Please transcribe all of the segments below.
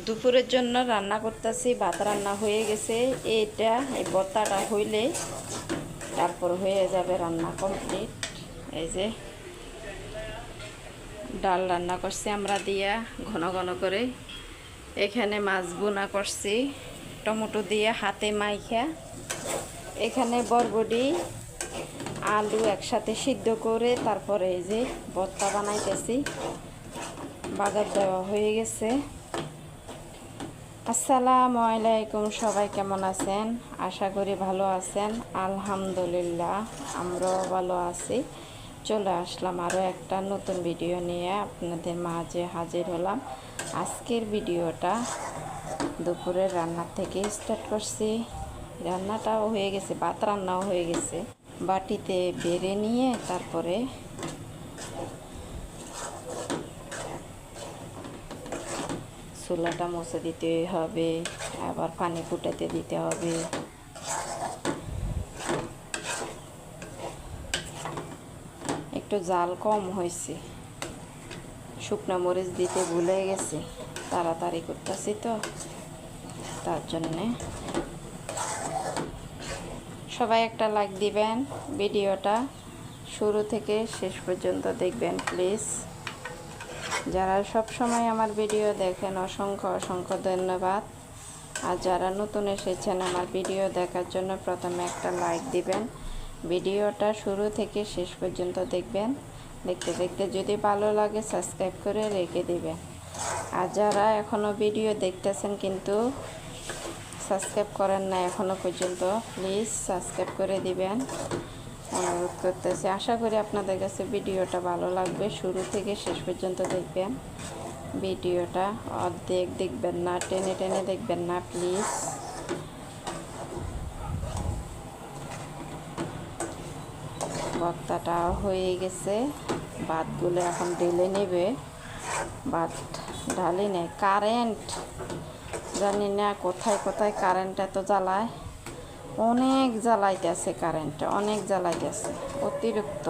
দুপুরের জন্য রান্না করতেছি। ভাত রান্না হয়ে গেছে। এই ভর্তাটা হইলে তারপর হয়ে যাবে রান্না কমপ্লিট। এই যে ডাল রান্না করছি আমরা দিয়া ঘন ঘন করে। এখানে মাছ বোনা করছি টমেটো দিয়ে হাতে মাইখা। এখানে বরবটি আলু একসাথে সিদ্ধ করে তারপরে এই যে ভর্তা বানাইতেছি। বাগার দেওয়া হয়ে গেছে। আসসালামু আলাইকুম, সবাই কেমন আছেন? আশা করি ভালো আছেন। আলহামদুলিল্লাহ আমরাও ভালো আছি। চলে আসলাম আরও একটা নতুন ভিডিও নিয়ে আপনাদের মাঝে হাজির হলাম। আজকের ভিডিওটা দুপুরের রান্নার থেকে স্টার্ট করছি। রান্নাটাও হয়ে গেছে, ভাত রান্নাও হয়ে গেছে। বাটিতে বেড়ে নিয়ে তারপরে চুলাটা মুছে দিতে হবে, আবার পানি ফুটাতে দিতে হবে। একটু জাল কম হয়েছে, শুকনো মরিচ দিতে ভুলে গেছি, তাড়াতাড়ি করতেছি তো তার জন্যে। সবাই একটা লাইক দিবেন, ভিডিওটা শুরু থেকে শেষ পর্যন্ত দেখবেন প্লিজ। যারা সব সময় আমার ভিডিও দেখেন অসংখ্য অসংখ্য ধন্যবাদ। আর যারা নতুন এসেছেন আমার ভিডিও দেখার জন্য প্রথমে একটা লাইক দিবেন। ভিডিওটা শুরু থেকে শেষ পর্যন্ত দেখবেন। দেখতে দেখতে যদি ভালো লাগে সাবস্ক্রাইব করে রেখে দিবেন। আর যারা এখনও ভিডিও দেখতেছেন কিন্তু সাবস্ক্রাইব করেন না এখনও পর্যন্ত, প্লিজ সাবস্ক্রাইব করে দিবেন অনুরোধ করতেছি। আশা করি আপনাদের কাছে ভিডিওটা ভালো লাগবে। শুরু থেকে শেষ পর্যন্ত দেখবেন। ভিডিওটা অর্ধেক দেখবেন না, টেনে টেনে দেখবেন না প্লিজ। ভর্তাটা হয়ে গেছে, ভাতগুলো এখন ঢেলে নেবে। ভাত ঢালি নেই, কারেন্ট জানি না কোথায় কোথায় কারেন্ট এত জ্বালায়। অনেক জ্বালাইতেছে কারেন্ট, অনেক জ্বালাইতেছে, অতিরিক্ত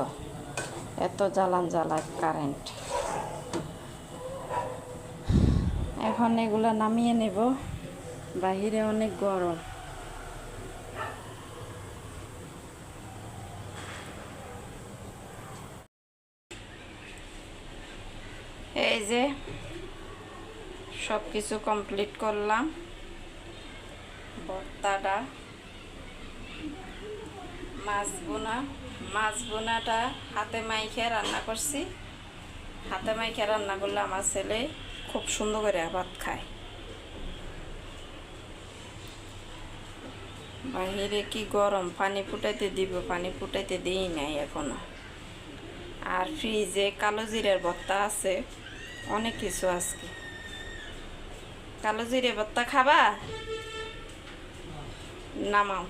এত জ্বালায় কারেন্ট। এখন এগুলো নামিয়ে নেব, বাহিরে অনেক গরম। এই যে সব কিছু কমপ্লিট করলাম। ভর্তাটা মাছ বোনাটা হাতে মাইখে রান্না করছি। হাতে মাইখে রান্না করলে আমার ছেলে খুব সুন্দর করে ভাত খায়। বাহিরে কি গরম, পানি ফুটাইতে দিব, পানি ফুটাইতে দিই নাই এখনো। আর ফ্রিজে কালো জিরের ভর্তা আছে, অনেক কিছু আজকে। কালো জিরে ভর্তা খাবা? নামাও।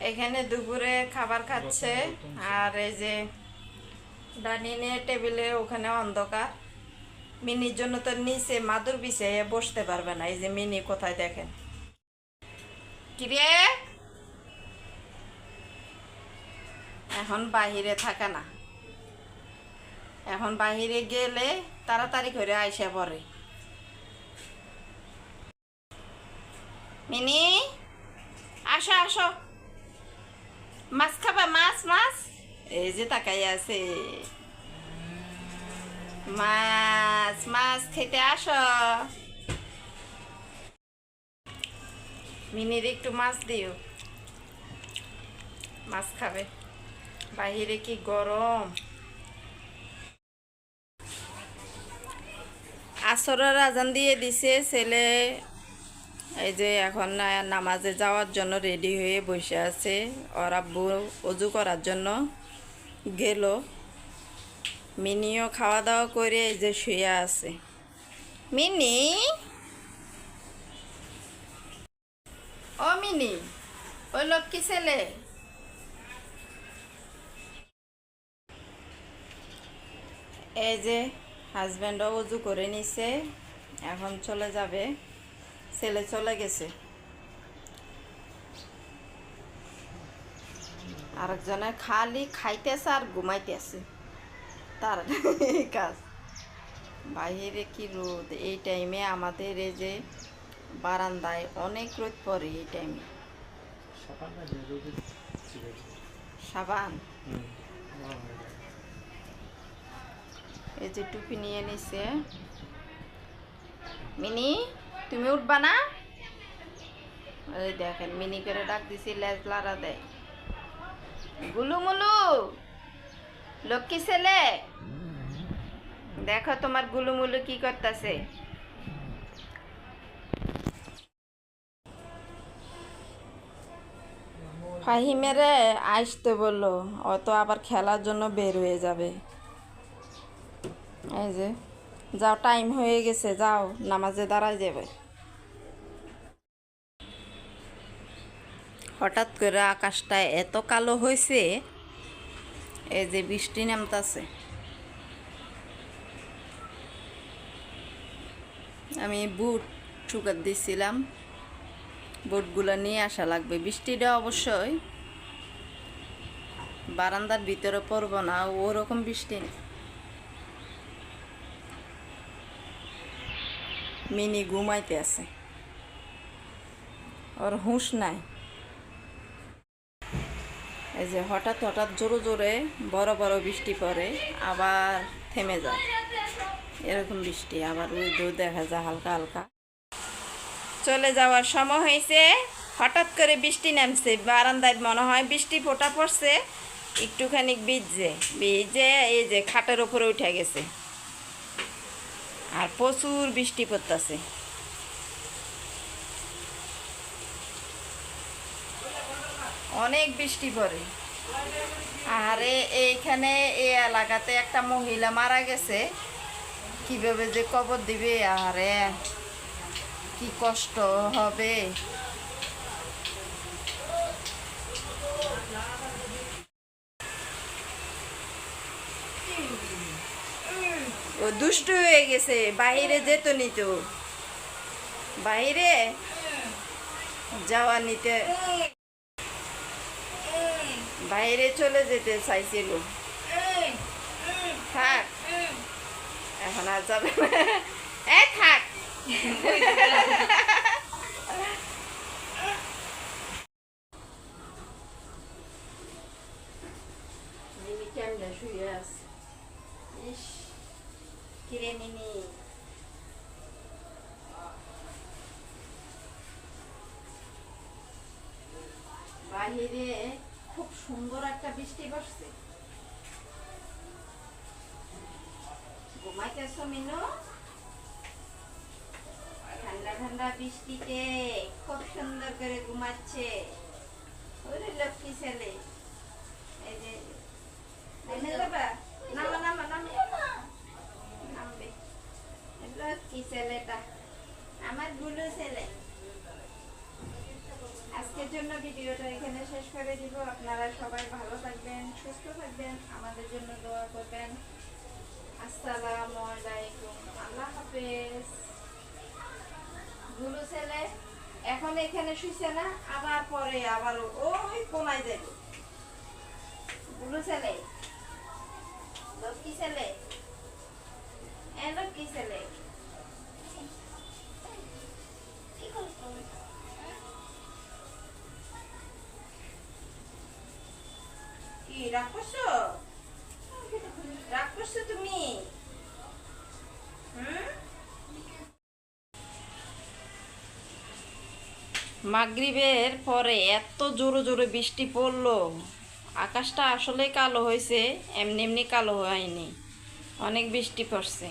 এখানে দুপুরে খাবার খাচ্ছে। আর এই যে ডাইনিংয়ে টেবিলে ওখানে অন্ধকার। মিনির জন্য তো নিচে মাদুর বিছিয়ে বসতে পারবে না। এই যে মিনি কোথায় দেখেন। কিরে এখন বাহিরে থাকে না, এখন বাহিরে গেলে তাড়াতাড়ি করে আইসা পড়ে। মিনি আসো আসো, মাছ খাবা? মাছ মাছ এই যে তাকাই আছে। মাছ মাছ খেতে আসো। মিনির একটু মাছ দিও, মাছ খাবে। বাহিরে কি গরম। আসরের আজান দিয়ে দিছে। ছেলে এই যে এখন নামাজে যাওয়ার জন্য রেডি হয়ে বসে আছে। ওর আব্বু অজু করার জন্য গেল। মিনিও খাওয়া দাওয়া করে এই যে শুয়ে আছে। মিনি, ও মিনি, ওই লক্ষ্মী ছেলে। এই যে হাজব্যান্ডও উজু করে নিছে, এখন চলে যাবে। ছেলে চলে গেছে। আরেকজনে খালি খাইতেছে আর ঘুমাইতেছে, তার কাজ। বাইরে কি রোদ! এই টাইমে আমাদের এই যে বারান্দায় অনেক রোদ পড়ে এই টাইমে। সাবান এই যে টুপি নিয়ে নিছে। মিনি, তুমি উঠবা না? এই দেখেন, মিনি করে ডাক দিছি, লেজ লাড়া দেয়। গুলুমুলু, লক্ষ্মী ছেলে, দেখো তোমার গুলুমুলু কি করতেছে। ফাহিমেরে আসতে বললো, ও তো আবার খেলার জন্য বের হয়ে যাবে। এই যে যাও, টাইম হয়ে গেছে, যাও নামাজে দাঁড়ায় যাবে। হঠাৎ করে আকাশটা এত কালো হয়েছে, এই যে বৃষ্টি নামতাছে। আমি বুট শুকাত দিছিলাম, বুটগুলো নিয়ে আসা লাগবে। বৃষ্টিটা অবশ্যই বারান্দার ভিতরে পড়বো না, ওরকম বৃষ্টি নেই। মিনি ঘুমাইতে আছে, ওর হুঁশ নাই। এই যে হঠাৎ হঠাৎ জোরে জোরে বড় বড় বৃষ্টি পড়ে, আবার থেমে যায়, এরকম বৃষ্টি। আবার রোদও দেখা যায় হালকা হালকা। চলে যাওয়ার সময় হয়েছে, হঠাৎ করে বৃষ্টি নামছে, বারান্দায় মনে হয় বৃষ্টি ফোঁটা পড়ছে, একটুখানি ভিজে ভিজে এই যে খাটের ওপরে উঠে গেছে, আর প্রচুর বৃষ্টি পড়তেছে। অনেক বৃষ্টি পড়ে। আরে এইখানে এই এলাকাতে একটা মহিলা মারা গেছে, কিভাবে যে কবর দিবে, আরে কি কষ্ট হবে। ও দুষ্টু হয়ে গেছে, বাইরে যেত নিত, বাইরে যাওয়া নিতে, বাইরে চলে যেতে চাইছিল। থাক, এখন আর যাবে না। থাক। মিনি কেমনে শুয়ে আছে, ইস কিরে মিনি। বাহিরে খুব সুন্দর একটা বৃষ্টি পড়ছে। ঘুমাইতেছো মিনু? ঠান্ডা ঠান্ডা বৃষ্টিতে খুব সুন্দর করে ঘুমাচ্ছে। ওরে লক্ষ্মী ছেলে। এই যে নেমে যাবা, নামা নামা নামে নামবে। লক্ষ্মী ছেলেটা, আমার গুলু ছেলে। আজকের জন্য ভিডিওটা এখানে শেষ করে দিব। আপনারা সবাই ভালো থাকবেন, সুস্থ থাকবেন, আমাদের জন্য দোয়া করবেন। আসসালামু আলাইকুম, আল্লাহ হাফেজ। গুলু ছেলে এখন এখানে শুইছে না, আবার পরে আবার ওই কোনায় যাবে। গুলু ছেলে, লক্ষ্মী ছেলে, লক্ষ্মী ছেলে। কি রাগ করছো? রাগ করছো তুমি? মাগরিবের পরে এত জোরে জোরে বৃষ্টি পড়লো, আকাশটা আসলে কালো হয়েছে, এমনি এমনি কালো হয়নি, অনেক বৃষ্টি পড়ছে।